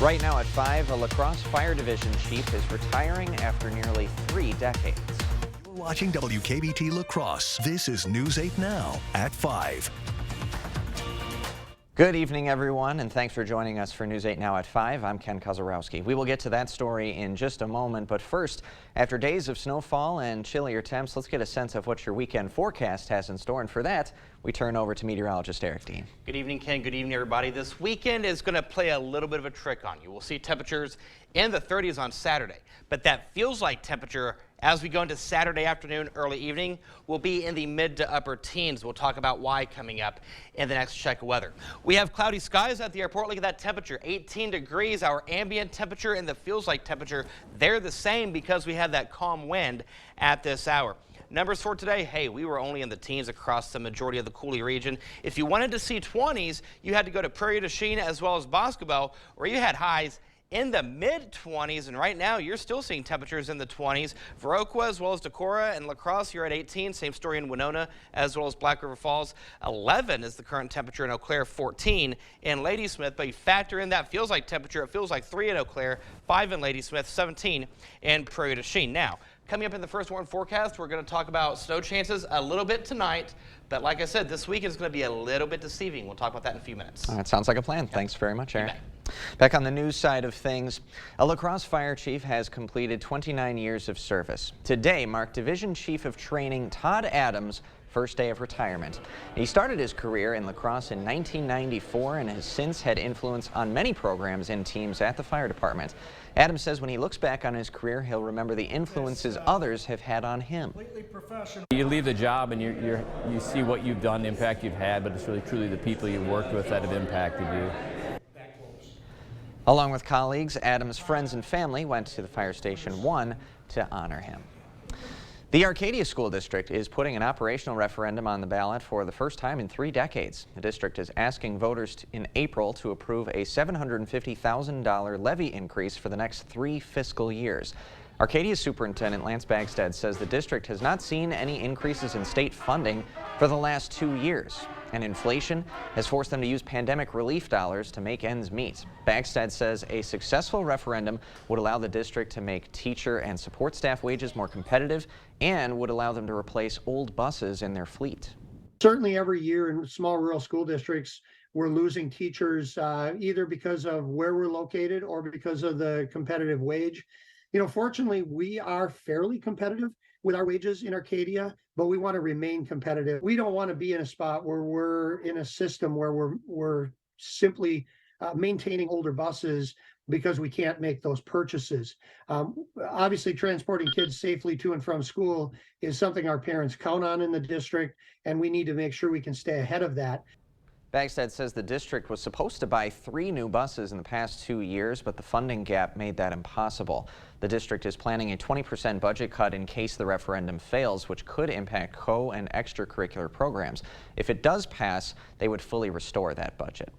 Right now at 5, a La Crosse Fire Division chief is retiring after nearly 3 decades. You're watching WKBT La Crosse. This is News 8 Now at 5. Good evening, everyone, and thanks for joining us for News 8 Now at 5. I'm Ken Kozarowski. We will get to that story in just a moment, but first, after days of snowfall and chillier temps, let's get a sense of what your weekend forecast has in store, and for that, we turn over to meteorologist Eric Dean. Good evening, Ken. Good evening, everybody. This weekend is going to play a little bit of a trick on you. We'll see temperatures in the 30s on Saturday, but that feels like temperature as we go into Saturday afternoon, early evening, will be in the mid to upper teens. We'll talk about why coming up in the next check of weather. We have cloudy skies at the airport. Look at that temperature, 18 degrees. Our ambient temperature and the feels like temperature, they're the same because we have that calm wind at this hour. Numbers for today, hey, we were only in the teens across the majority of the Coulee region. If you wanted to see 20s, you had to go to Prairie du Chien as well as Boscobel, where you had highs in the mid-20s, and right now you're still seeing temperatures in the 20s. Viroqua as well as Decorah and La Crosse, you're at 18. Same story in Winona as well as Black River Falls. 11 is the current temperature in Eau Claire, 14 in Ladysmith, but you factor in that feels like temperature. It feels like 3 in Eau Claire, 5 in Ladysmith, 17 in Prairie du Chien. Now, coming up in the first warn forecast, we're going to talk about snow chances a little bit tonight. But like I said, this week is going to be a little bit deceiving. We'll talk about that in a few minutes. That sounds like a plan. Thanks very much, Eric. Back on the news side of things, a La Crosse fire chief has completed 29 years of service. Today marked Division Chief of Training Todd Adams' first day of retirement. He started his career in La Crosse in 1994 and has since had influence on many programs and teams at the fire department. Adams says when he looks back on his career, he'll remember the influences others have had on him. You leave the job and you see what you've done, the impact you've had, but it's really truly the people you've worked with that have impacted you. Along with colleagues, Adams' friends and family went to the Fire Station 1 to honor him. The Arcadia School District is putting an operational referendum on the ballot for the first time in 3 decades. The district is asking voters in April to approve a $750,000 levy increase for the next 3 fiscal years. Arcadia's Superintendent Lance Bagstad says the district has not seen any increases in state funding for the last 2 years, and inflation has forced them to use pandemic relief dollars to make ends meet. Bagstad says a successful referendum would allow the district to make teacher and support staff wages more competitive and would allow them to replace old buses in their fleet. Certainly every year in small rural school districts, we're losing teachers either because of where we're located or because of the competitive wage. You know, fortunately, we are fairly competitive with our wages in Arcadia, but we want to remain competitive. We don't want to be in a spot where we're in a system where we're simply maintaining older buses because we can't make those purchases. Obviously, transporting kids safely to and from school is something our parents count on in the district, and we need to make sure we can stay ahead of that. Bagstad says the district was supposed to buy 3 new buses in the past 2 years, but the funding gap made that impossible. The district is planning a 20% budget cut in case the referendum fails, which could impact co- and extracurricular programs. If it does pass, they would fully restore that budget.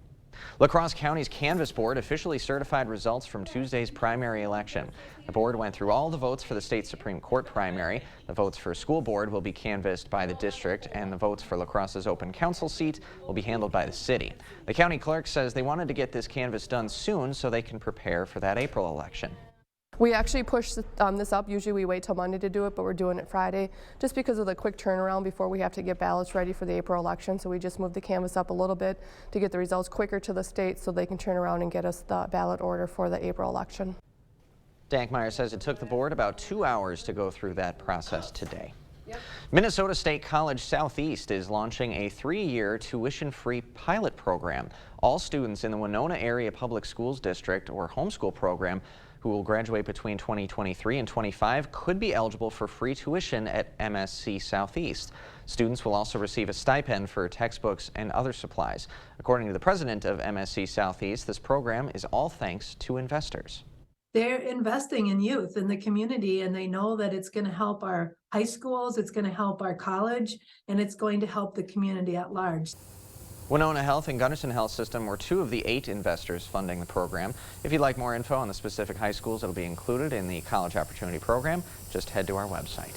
La Crosse County's Canvass Board officially certified results from Tuesday's primary election. The board went through all the votes for the state Supreme Court primary. The votes for school board will be canvassed by the district, and the votes for La Crosse's open council seat will be handled by the city. The county clerk says they wanted to get this canvass done soon so they can prepare for that April election. We actually pushed this up. Usually we wait till Monday to do it, but we're doing it Friday just because of the quick turnaround before we have to get ballots ready for the April election. So we just moved the canvas up a little bit to get the results quicker to the state so they can turn around and get us the ballot order for the April election. Dankmeyer says it took the board about 2 hours to go through that process today. Minnesota State College Southeast is launching a 3-year tuition-free pilot program. All students in the Winona Area Public Schools District or homeschool program who will graduate between 2023 and 25 could be eligible for free tuition at MSC Southeast. Students will also receive a stipend for textbooks and other supplies. According to the president of MSC Southeast, this program is all thanks to investors. They're investing in youth in the community, and they know that it's going to help our high schools, it's going to help our college, and it's going to help the community at large. Winona Health and Gunderson Health System were 2 of the 8 investors funding the program. If you'd like more info on the specific high schools, it'll be included in the College Opportunity Program. Just head to our website.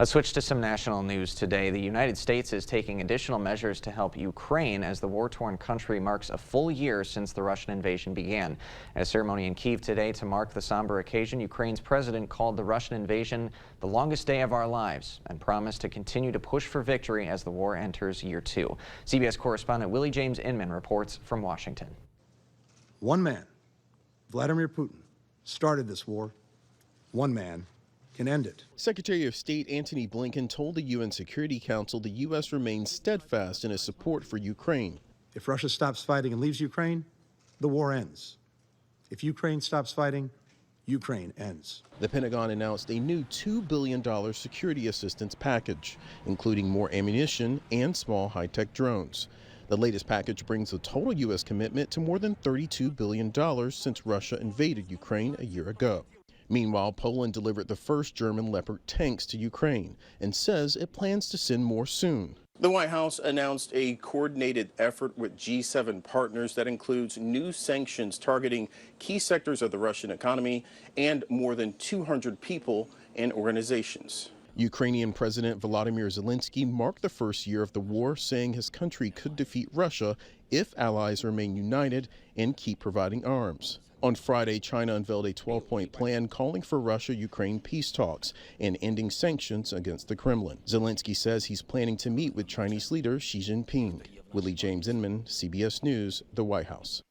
A switch to some national news today. The United States is taking additional measures to help Ukraine as the war-torn country marks a full year since the Russian invasion began. At a ceremony in Kyiv today to mark the somber occasion, Ukraine's president called the Russian invasion the longest day of our lives and promised to continue to push for victory as the war enters year 2. CBS correspondent Willie James Inman reports from Washington. One man, Vladimir Putin, started this war. One man can end it. Secretary of State Antony Blinken told the UN Security Council the U.S. remains steadfast in its support for Ukraine. If Russia stops fighting and leaves Ukraine, the war ends. If Ukraine stops fighting, Ukraine ends. The Pentagon announced a new $2 billion security assistance package, including more ammunition and small high-tech drones. The latest package brings the total U.S. commitment to more than $32 billion since Russia invaded Ukraine a year ago. Meanwhile, Poland delivered the first German Leopard tanks to Ukraine and says it plans to send more soon. The White House announced a coordinated effort with G7 partners that includes new sanctions targeting key sectors of the Russian economy and more than 200 people and organizations. Ukrainian President Volodymyr Zelensky marked the first year of the war, saying his country could defeat Russia if allies remain united and keep providing arms. On Friday, China unveiled a 12-point plan calling for Russia-Ukraine peace talks and ending sanctions against the Kremlin. Zelensky says he's planning to meet with Chinese leader Xi Jinping. Willie James Inman, CBS News, the White House.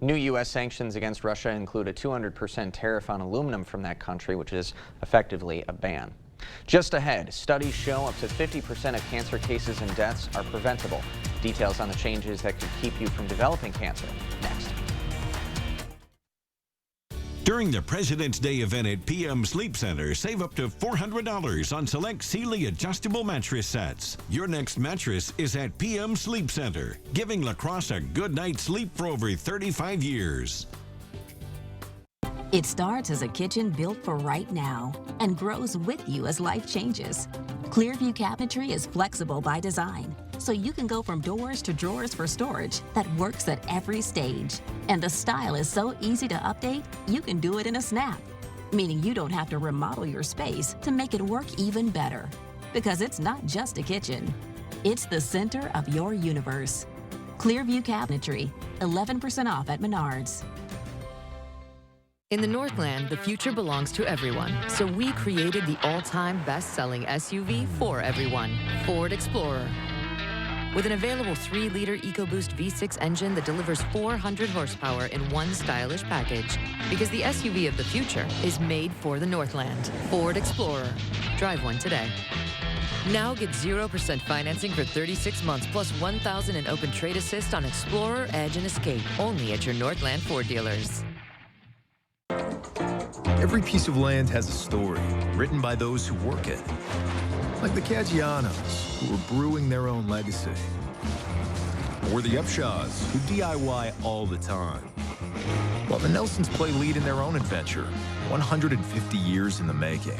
New U.S. sanctions against Russia include a 200% tariff on aluminum from that country, which is effectively a ban. Just ahead, studies show up to 50% of cancer cases and deaths are preventable. Details on the changes that could keep you from developing cancer, next. During the President's Day event at PM Sleep Center, save up to $400 on select Sealy adjustable mattress sets. Your next mattress is at PM Sleep Center, giving La Crosse a good night's sleep for over 35 years. It starts as a kitchen built for right now and grows with you as life changes. Clearview Cabinetry is flexible by design, so you can go from doors to drawers for storage that works at every stage. And the style is so easy to update, you can do it in a snap, meaning you don't have to remodel your space to make it work even better. Because it's not just a kitchen, it's the center of your universe. Clearview Cabinetry, 11% off at Menards. In the Northland, the future belongs to everyone, so we created the all-time best-selling SUV for everyone, Ford Explorer. With an available 3-liter EcoBoost V6 engine that delivers 400 horsepower in one stylish package. Because the SUV of the future is made for the Northland. Ford Explorer. Drive one today. Now get 0% financing for 36 months plus $1,000 in open trade assist on Explorer, Edge, and Escape, only at your Northland Ford dealers. Every piece of land has a story written by those who work it. Like the Caggianos, who are brewing their own legacy. Or the Upshaws, who DIY all the time. While the Nelsons play lead in their own adventure, 150 years in the making.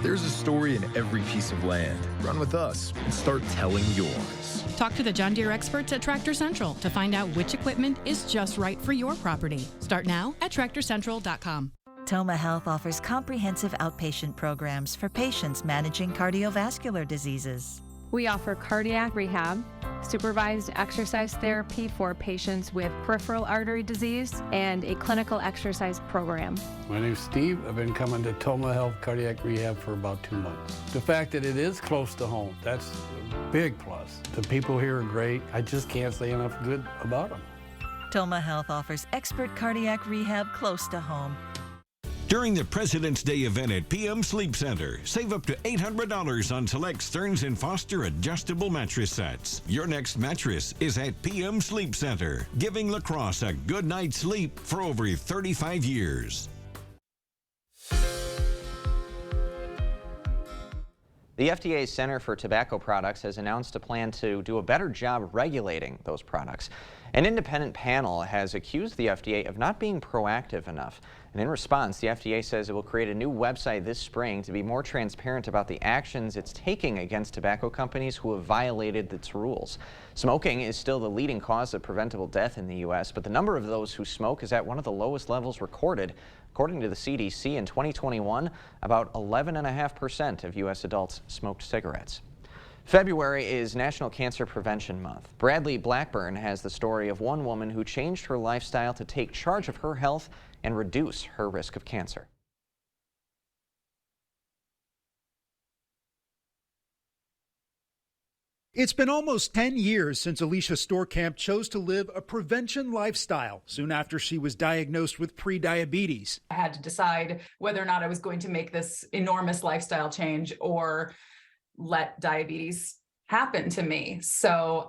There's a story in every piece of land. Run with us and start telling yours. Talk to the John Deere experts at Tractor Central to find out which equipment is just right for your property. Start now at TractorCentral.com. Toma Health offers comprehensive outpatient programs for patients managing cardiovascular diseases. We offer cardiac rehab, supervised exercise therapy for patients with peripheral artery disease, and a clinical exercise program. My name's Steve. I've been coming to Toma Health Cardiac Rehab for about 2 months. The fact that it is close to home, that's a big plus. The people here are great. I just can't say enough good about them. Toma Health offers expert cardiac rehab close to home. During the President's Day event at PM Sleep Center, save up to $800 on select Stearns & Foster adjustable mattress sets. Your next mattress is at PM Sleep Center, giving La Crosse a good night's sleep for over 35 years. The FDA's Center for Tobacco Products has announced a plan to do a better job regulating those products. An independent panel has accused the FDA of not being proactive enough. And in response, the FDA says it will create a new website this spring to be more transparent about the actions it's taking against tobacco companies who have violated its rules. Smoking is still the leading cause of preventable death in the U.S., but the number of those who smoke is at one of the lowest levels recorded. According to the CDC, in 2021, about 11.5% of U.S. adults smoked cigarettes. February is National Cancer Prevention Month. Bradley Blackburn has the story of one woman who changed her lifestyle to take charge of her health and reduce her risk of cancer. It's been almost 10 years since Alicia Storkamp chose to live a prevention lifestyle soon after she was diagnosed with prediabetes. I had to decide whether or not I was going to make this enormous lifestyle change or let diabetes happen to me. So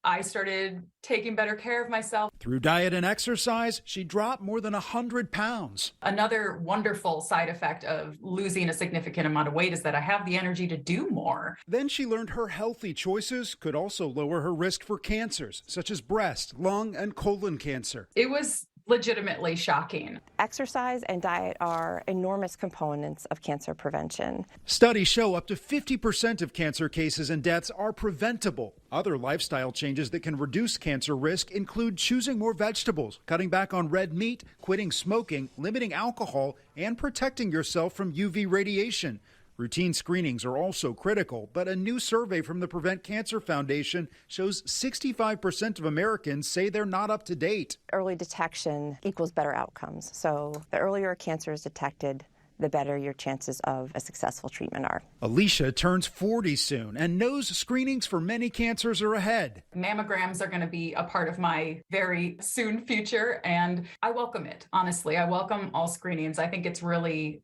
I started taking better care of myself. Through diet and exercise, she dropped more than 100 pounds. Another wonderful side effect of losing a significant amount of weight is that I have the energy to do more. Then she learned her healthy choices could also lower her risk for cancers, such as breast, lung, and colon cancer. It was legitimately shocking. Exercise and diet are enormous components of cancer prevention. Studies show up to 50% of cancer cases and deaths are preventable. Other lifestyle changes that can reduce cancer risk include choosing more vegetables, cutting back on red meat, quitting smoking, limiting alcohol, and protecting yourself from UV radiation. Routine screenings are also critical, but a new survey from the Prevent Cancer Foundation shows 65% of Americans say they're not up to date. Early detection equals better outcomes. So the earlier cancer is detected, the better your chances of a successful treatment are. Alicia turns 40 soon and knows screenings for many cancers are ahead. Mammograms are going to be a part of my very soon future, and I welcome it. Honestly, I welcome all screenings. I think it's really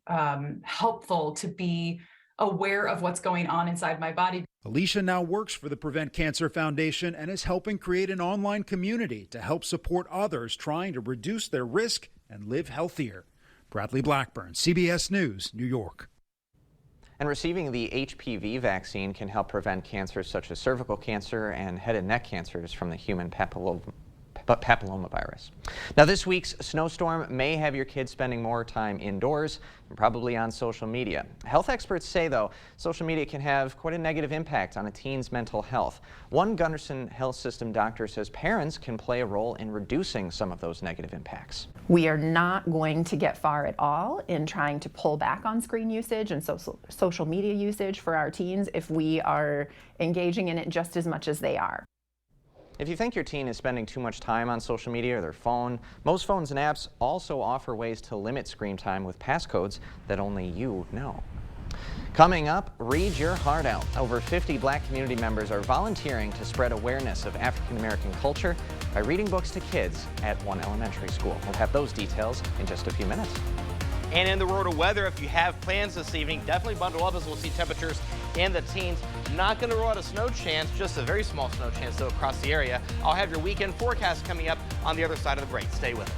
helpful to be aware of what's going on inside my body. Alicia now works for the Prevent Cancer Foundation and is helping create an online community to help support others trying to reduce their risk and live healthier. Bradley Blackburn, CBS News, New York. And receiving the HPV vaccine can help prevent cancers such as cervical cancer and head and neck cancers from the human papillomavirus. Now, this week's snowstorm may have your kids spending more time indoors and probably on social media. Health experts say, though, social media can have quite a negative impact on a teen's mental health. One Gunderson Health System doctor says parents can play a role in reducing some of those negative impacts. We are not going to get far at all in trying to pull back on screen usage and social media usage for our teens if we are engaging in it just as much as they are. If you think your teen is spending too much time on social media or their phone, most phones and apps also offer ways to limit screen time with passcodes that only you know. Coming up, read your heart out. Over 50 Black community members are volunteering to spread awareness of African American culture by reading books to kids at one elementary school. We'll have those details in just a few minutes. And in the world of weather, if you have plans this evening, definitely bundle up as we'll see temperatures in the teens. Not going to rule out a snow chance, just a very small snow chance though across the area. I'll have your weekend forecast coming up on the other side of the break. Stay with us.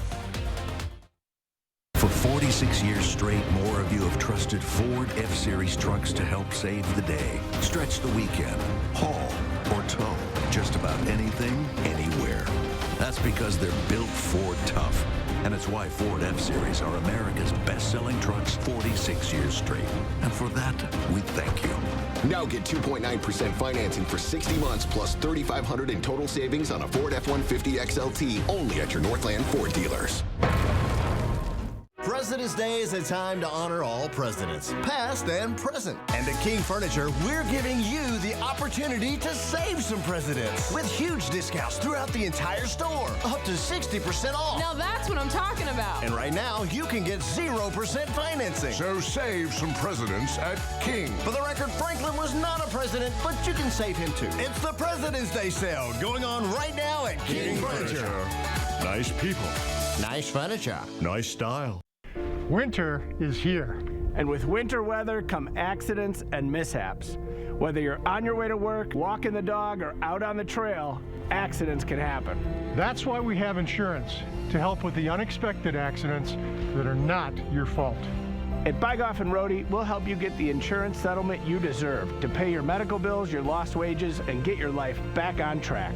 For 46 years straight, more of you have trusted Ford F-Series trucks to help save the day. Stretch the weekend, haul, or tow. Just about anything, anywhere. That's because they're built Ford tough. And it's why Ford F-Series are America's best-selling trucks 46 years straight. And for that, we thank you. Now get 2.9% financing for 60 months plus $3,500 in total savings on a Ford F-150 XLT only at your Northland Ford dealers. President's Day is a time to honor all presidents, past and present. And at King Furniture, we're giving you the opportunity to save some presidents with huge discounts throughout the entire store, up to 60% off. Now that's what I'm talking about. And right now, you can get 0% financing. So save some presidents at King. For the record, Franklin was not a president, but you can save him too. It's the President's Day sale going on right now at King Furniture. Nice people. Nice furniture. Nice style. Winter is here. And with winter weather come accidents and mishaps. Whether you're on your way to work, walking the dog, or out on the trail, accidents can happen. That's why we have insurance, to help with the unexpected accidents that are not your fault. At Bygoff and Rohde, we'll help you get the insurance settlement you deserve to pay your medical bills, your lost wages, and get your life back on track.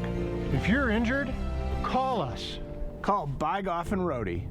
If you're injured, call us. Call Bygoff and Rohde.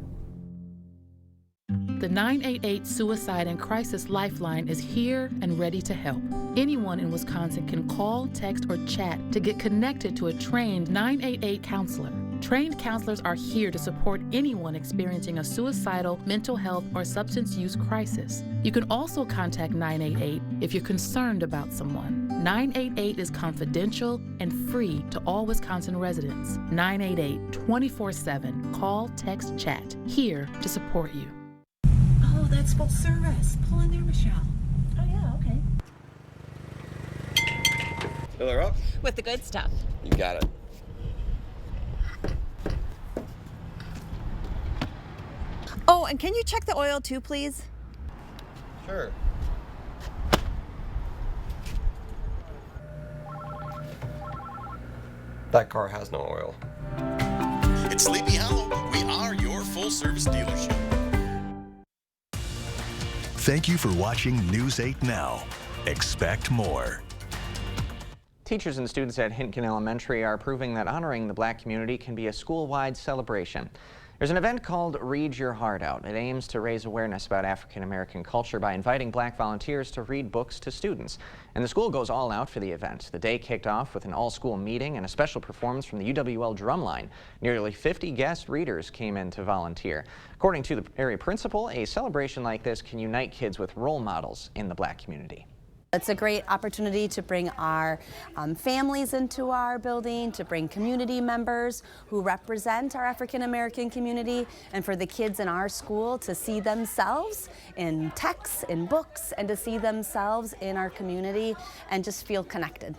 The 988 Suicide and Crisis Lifeline is here and ready to help. Anyone in Wisconsin can call, text, or chat to get connected to a trained 988 counselor. Trained counselors are here to support anyone experiencing a suicidal, mental health, or substance use crisis. You can also contact 988 if you're concerned about someone. 988 is confidential and free to all Wisconsin residents. 988 24/7. Call, text, chat. Here to support you. Oh, that's full service. Pull in there, Michelle. Oh, yeah, okay. Fill her up? With the good stuff. You got it. Oh, and can you check the oil too, please? Sure. That car has no oil. At Sleepy Hollow, we are your full-service dealership. Thank you for watching News 8 Now. Expect more. Teachers and students at Hintgen Elementary are proving that honoring the Black community can be a school-wide celebration. There's an event called Read Your Heart Out. It aims to raise awareness about African American culture by inviting Black volunteers to read books to students. And the school goes all out for the event. The day kicked off with an all-school meeting and a special performance from the UWL Drumline. Nearly 50 guest readers came in to volunteer. According to the area principal, a celebration like this can unite kids with role models in the Black community. It's a great opportunity to bring our families into our building, to bring community members who represent our African American community, and for the kids in our school to see themselves in texts, in books, and to see themselves in our community and just feel connected.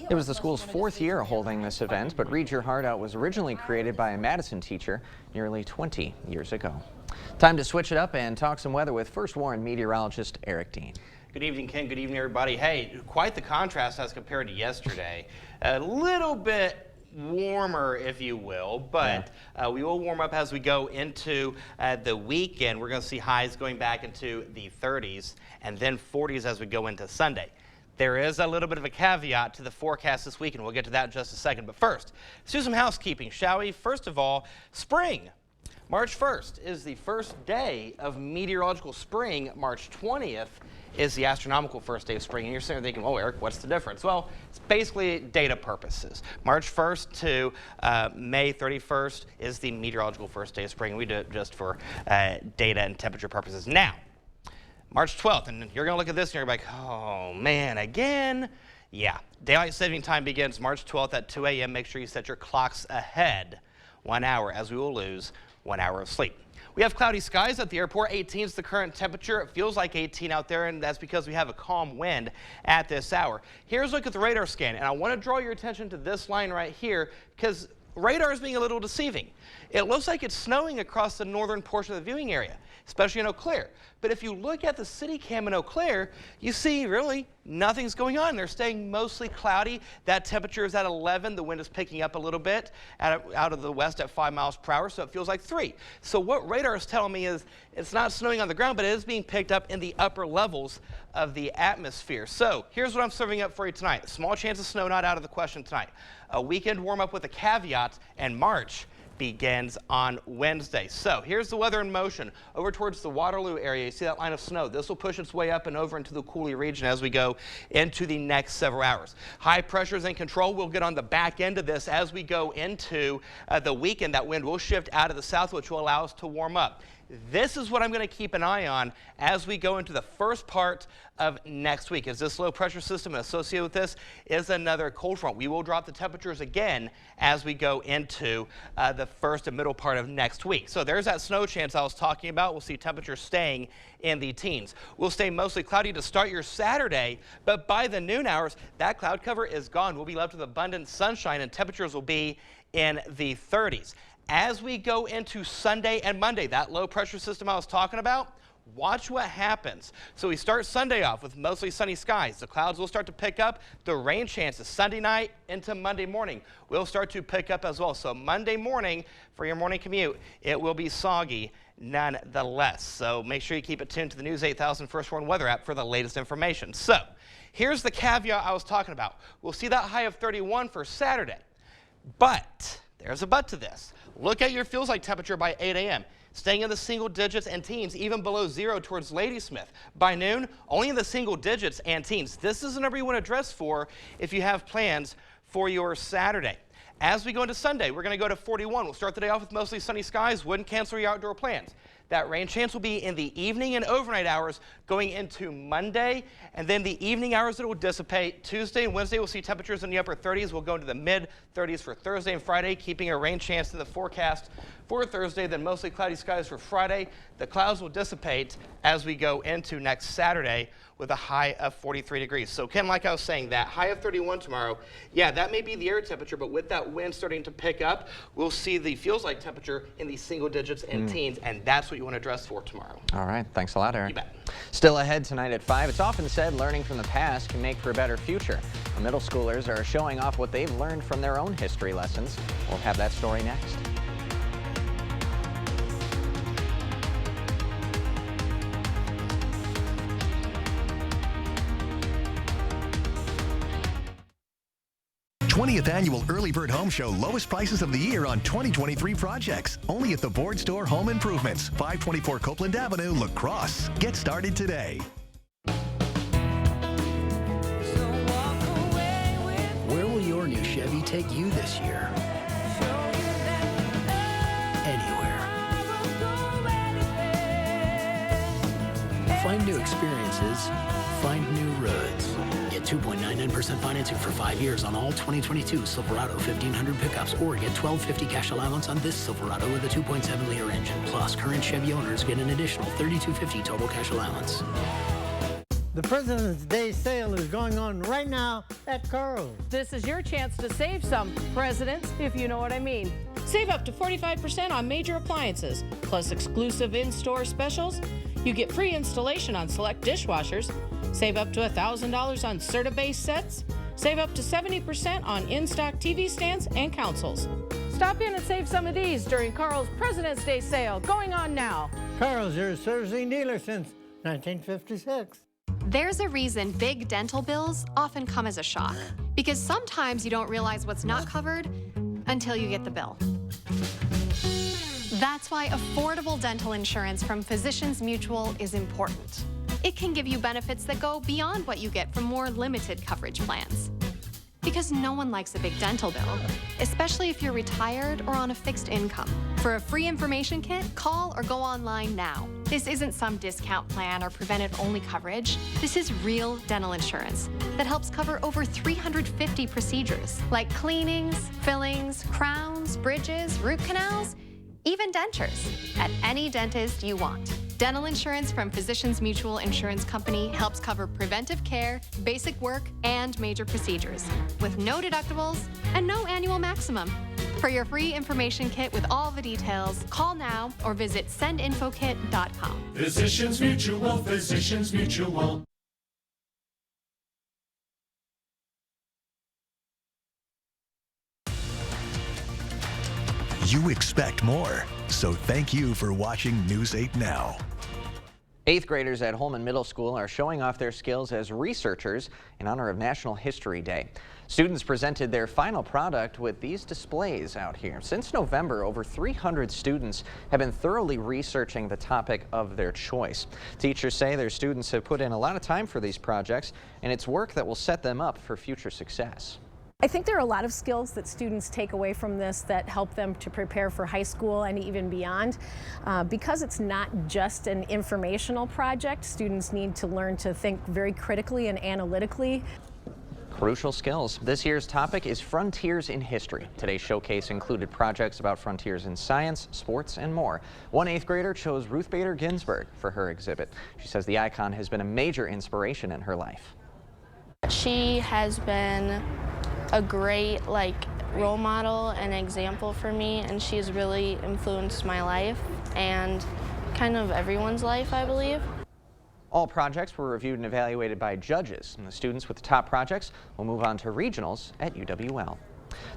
It was the school's 4th year holding this event, but Read Your Heart Out was originally created by a Madison teacher nearly 20 years ago. Time to switch it up and talk some weather with First Warn meteorologist Eric Dean. Good evening, Ken. Good evening, everybody. Hey, quite the contrast as compared to yesterday. A little bit warmer, if you will, but we will warm up as we go into the weekend. We're going to see highs going back into the 30s and then 40s as we go into Sunday. There is a little bit of a caveat to the forecast this weekend. We'll get to that in just a second. But first, let's do some housekeeping, shall we? First of all, spring. March 1st is the first day of meteorological spring. March 20th is the astronomical first day of spring. And you're sitting there thinking, oh, Eric, what's the difference? Well, it's basically data purposes. March 1st to May 31st is the meteorological first day of spring. We do it just for data and temperature purposes. Now, March 12th, and you're going to look at this and you're like, oh, man, again? Yeah, daylight saving time begins March 12th at 2 a.m. Make sure you set your clocks ahead 1 hour, as we will lose 1 hour of sleep. We have cloudy skies at the airport. 18 is the current temperature. It feels like 18 out there, and that's because we have a calm wind at this hour. Here's a look at the radar scan, and I want to draw your attention to this line right here because radar is being a little deceiving. It looks like it's snowing across the northern portion of the viewing area, especially in Eau Claire. But if you look at the city cam in Eau Claire, you see really nothing's going on. They're staying mostly cloudy. That temperature is at 11. The wind is picking up a little bit out of the west at 5 miles per hour, so it feels like 3. So what radar is telling me is it's not snowing on the ground, but it is being picked up in the upper levels of the atmosphere. So here's what I'm serving up for you tonight. A small chance of snow not out of the question tonight. A weekend warm up with a caveat, and March begins on Wednesday. So here's the weather in motion over towards the Waterloo area. You see that line of snow. This will push its way up and over into the Cooley region as we go into the next several hours. High pressure is in control. We'll get on the back end of this as we go into the weekend. That wind will shift out of the south, which will allow us to warm up. This is what I'm going to keep an eye on as we go into the first part of next week. As this low pressure system associated with this is another cold front. We will drop the temperatures again as we go into the first and middle part of next week. So there's that snow chance I was talking about. We'll see temperatures staying in the teens. We'll stay mostly cloudy to start your Saturday, but by the noon hours, that cloud cover is gone. We'll be left with abundant sunshine and temperatures will be in the 30s. As we go into Sunday and Monday, that low pressure system I was talking about, watch what happens. So we start Sunday off with mostly sunny skies. The clouds will start to pick up. The rain chances Sunday night into Monday morning will start to pick up as well. So Monday morning for your morning commute, it will be soggy nonetheless. So make sure you keep it tuned to the News 8000 First Warn Weather app for the latest information. So here's the caveat I was talking about. We'll see that high of 31 for Saturday, but there's a but to this. Look at your feels like temperature by 8 a.m. Staying in the single digits and teens, even below 0 towards Ladysmith. By noon, only in the single digits and teens. This is the number you want to dress for if you have plans for your Saturday. As we go into Sunday, we're going to go to 41. We'll start the day off with mostly sunny skies. Wouldn't cancel your outdoor plans. That rain chance will be in the evening and overnight hours going into Monday, and then the evening hours it will dissipate. Tuesday and Wednesday we'll see temperatures in the upper 30s. We'll go into the mid 30s for Thursday and Friday, keeping a rain chance in the forecast for Thursday, then mostly cloudy skies for Friday. The clouds will dissipate as we go into next Saturday with a high of 43 degrees. So Ken, like I was saying, that high of 31 tomorrow, yeah, that may be the air temperature, but with that wind starting to pick up, we'll see the feels like temperature in the single digits and teens, and that's what you want to dress for tomorrow. All right, thanks a lot, Eric. You bet. Still ahead tonight at 5, it's often said learning from the past can make for a better future. The middle schoolers are showing off what they've learned from their own history lessons. We'll have that story next. th Annual Early Bird Home Show. Lowest prices of the year on 2023 projects. Only at the Ford Store Home Improvements, 524 Copeland Avenue, La Crosse. Get started today. Where will your new Chevy take you this year? Anywhere. Find new experiences. Find new roads. Get 2.99% financing for 5 years on all 2022 Silverado 1500 pickups, or get $12.50 cash allowance on this Silverado with a 2.7-liter engine. Plus, current Chevy owners get an additional $32.50 total cash allowance. The President's Day sale is going on right now at Carl's. This is your chance to save some, presidents, if you know what I mean. Save up to 45% on major appliances, plus exclusive in-store specials. You get free installation on select dishwashers. Save up to $1,000 on Certa-based sets. Save up to 70% on in-stock TV stands and consoles. Stop in and save some of these during Carl's President's Day sale, going on now. Carl's, your servicing dealer since 1956. There's a reason big dental bills often come as a shock, because sometimes you don't realize what's not covered until you get the bill. That's why affordable dental insurance from Physicians Mutual is important. It can give you benefits that go beyond what you get from more limited coverage plans. Because no one likes a big dental bill, especially if you're retired or on a fixed income. For a free information kit, call or go online now. This isn't some discount plan or preventive-only coverage. This is real dental insurance that helps cover over 350 procedures, like cleanings, fillings, crowns, bridges, root canals, even dentures, at any dentist you want. Dental insurance from Physicians Mutual Insurance Company helps cover preventive care, basic work, and major procedures, with no deductibles and no annual maximum. For your free information kit with all the details, call now or visit sendinfokit.com. Physicians Mutual, Physicians Mutual. You expect more, so thank you for watching News 8 Now. 8th graders at Holman Middle School are showing off their skills as researchers in honor of National History Day. Students presented their final product with these displays out here. Since November, over 300 students have been thoroughly researching the topic of their choice. Teachers say their students have put in a lot of time for these projects, and it's work that will set them up for future success. I think there are a lot of skills that students take away from this that help them to prepare for high school and even beyond. Because it's not just an informational project, students need to learn to think very critically and analytically. Crucial skills. This year's topic is Frontiers in History. Today's showcase included projects about frontiers in science, sports, and more. One 8th grader chose Ruth Bader Ginsburg for her exhibit. She says the icon has been a major inspiration in her life. She has been a great role model and example for me, and she's really influenced my life and kind of everyone's life, I believe. All projects were reviewed and evaluated by judges, and the students with the top projects will move on to regionals at UWL.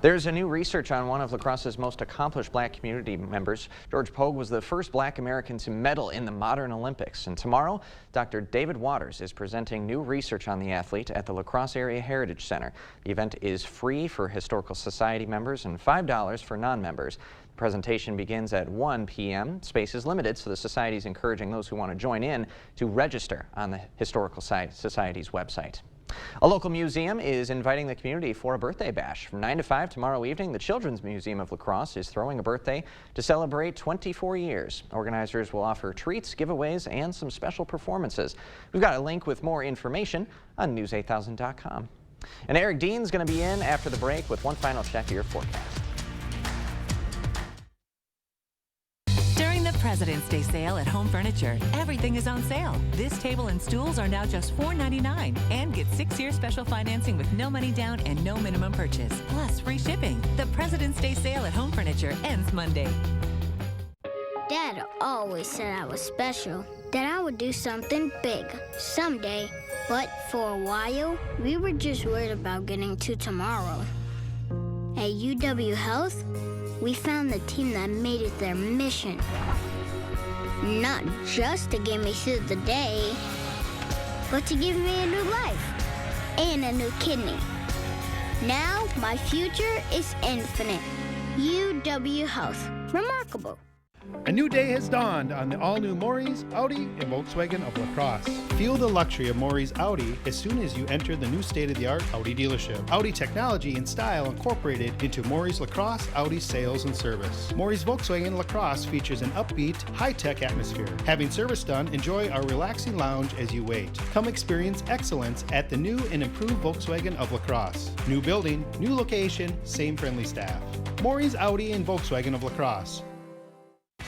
There's a new research on one of La Crosse's most accomplished black community members. George Pogue was the first black American to medal in the modern Olympics. And tomorrow, Dr. David Waters is presenting new research on the athlete at the La Crosse Area Heritage Center. The event is free for Historical Society members and $5 for non-members. The presentation begins at 1 p.m. Space is limited, so the Society is encouraging those who want to join in to register on the Historical Society's website. A local museum is inviting the community for a birthday bash. From 9 to 5 tomorrow evening, the Children's Museum of La Crosse is throwing a birthday to celebrate 24 years. Organizers will offer treats, giveaways, and some special performances. We've got a link with more information on news8000.com. And Eric Dean's going to be in after the break with one final check of your forecast. President's Day sale at Home Furniture. Everything is on sale. This table and stools are now just $4.99 and get 6-year special financing with no money down and no minimum purchase. Plus free shipping. The President's Day sale at Home Furniture ends Monday. Dad always said I was special, that I would do something big someday. But for a while, we were just worried about getting to tomorrow. At UW Health, we found the team that made it their mission. Not just to get me through the day, but to give me a new life and a new kidney. Now, my future is infinite. UW Health. Remarkable. A new day has dawned on the all-new Maury's, Audi, and Volkswagen of La Crosse. Feel the luxury of Maury's Audi as soon as you enter the new state-of-the-art Audi dealership. Audi technology and style incorporated into Maury's La Crosse Audi sales and service. Maury's Volkswagen La Crosse features an upbeat, high-tech atmosphere. Having service done, enjoy our relaxing lounge as you wait. Come experience excellence at the new and improved Volkswagen of La Crosse. New building, new location, same friendly staff. Maury's Audi and Volkswagen of La Crosse.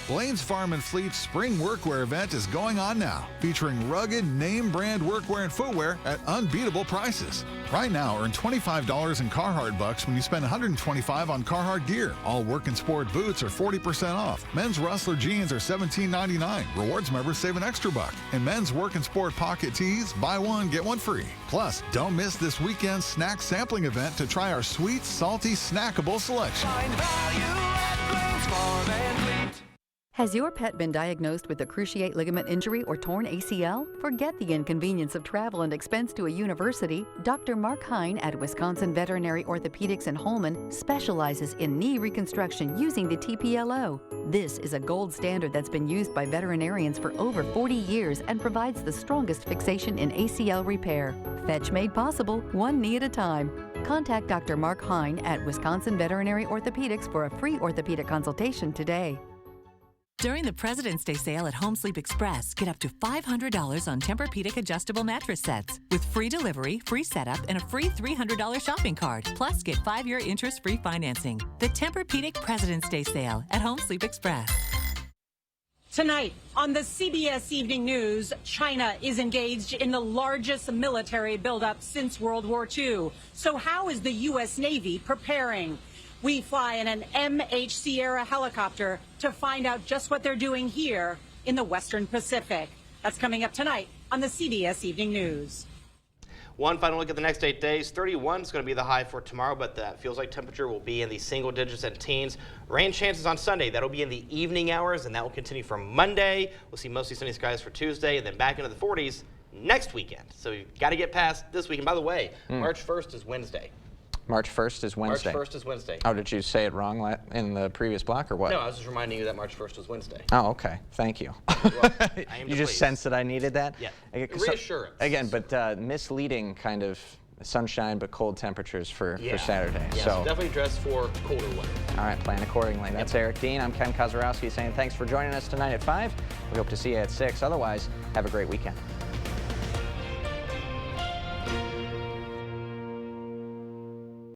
Blaine's Farm and Fleet's Spring Workwear event is going on now, featuring rugged, name-brand workwear and footwear at unbeatable prices. Right now, earn $25 in Carhartt bucks when you spend $125 on Carhartt gear. All work and sport boots are 40% off. Men's Rustler jeans are $17.99. Rewards members save an extra $1. And men's work and sport pocket tees, buy one, get one free. Plus, don't miss this weekend's snack sampling event to try our sweet, salty, snackable selection. Find value at Blaine's Farm and Fleet. Has your pet been diagnosed with a cruciate ligament injury or torn ACL? Forget the inconvenience of travel and expense to a university. Dr. Mark Hine at Wisconsin Veterinary Orthopedics in Holmen specializes in knee reconstruction using the TPLO. This is a gold standard that's been used by veterinarians for over 40 years and provides the strongest fixation in ACL repair. Fetch made possible, one knee at a time. Contact Dr. Mark Hine at Wisconsin Veterinary Orthopedics for a free orthopedic consultation today. During the President's Day sale at Home Sleep Express, get up to $500 on Tempur-Pedic adjustable mattress sets with free delivery, free setup, and a free $300 shopping cart. Plus, get 5-year interest-free financing. The Tempur-Pedic President's Day sale at Home Sleep Express. Tonight on the CBS Evening News, China is engaged in the largest military buildup since World War II. So how is the U.S. Navy preparing? We fly in an MH Sierra helicopter to find out just what they're doing here in the Western Pacific. That's coming up tonight on the CBS Evening News. One final look at the next 8 days. 31 is going to be the high for tomorrow, but that feels like temperature will be in the single digits and teens. Rain chances on Sunday. That'll be in the evening hours, and that will continue from Monday. We'll see mostly sunny skies for Tuesday, and then back into the 40s next weekend. So you've got to get past this weekend. By the way, March 1st is Wednesday. March 1st is Wednesday. March 1st is Wednesday. Oh, did you say it wrong in the previous block or what? No, I was just reminding you that March 1st was Wednesday. Oh, okay. Thank you. You just sensed that I needed that? Yeah. Reassurance. Again, but misleading kind of sunshine but cold temperatures for Saturday. Yeah, so definitely dress for colder weather. All right, plan accordingly. That's Eric Dean. I'm Ken Kozarowski saying thanks for joining us tonight at 5. We hope to see you at 6. Otherwise, have a great weekend.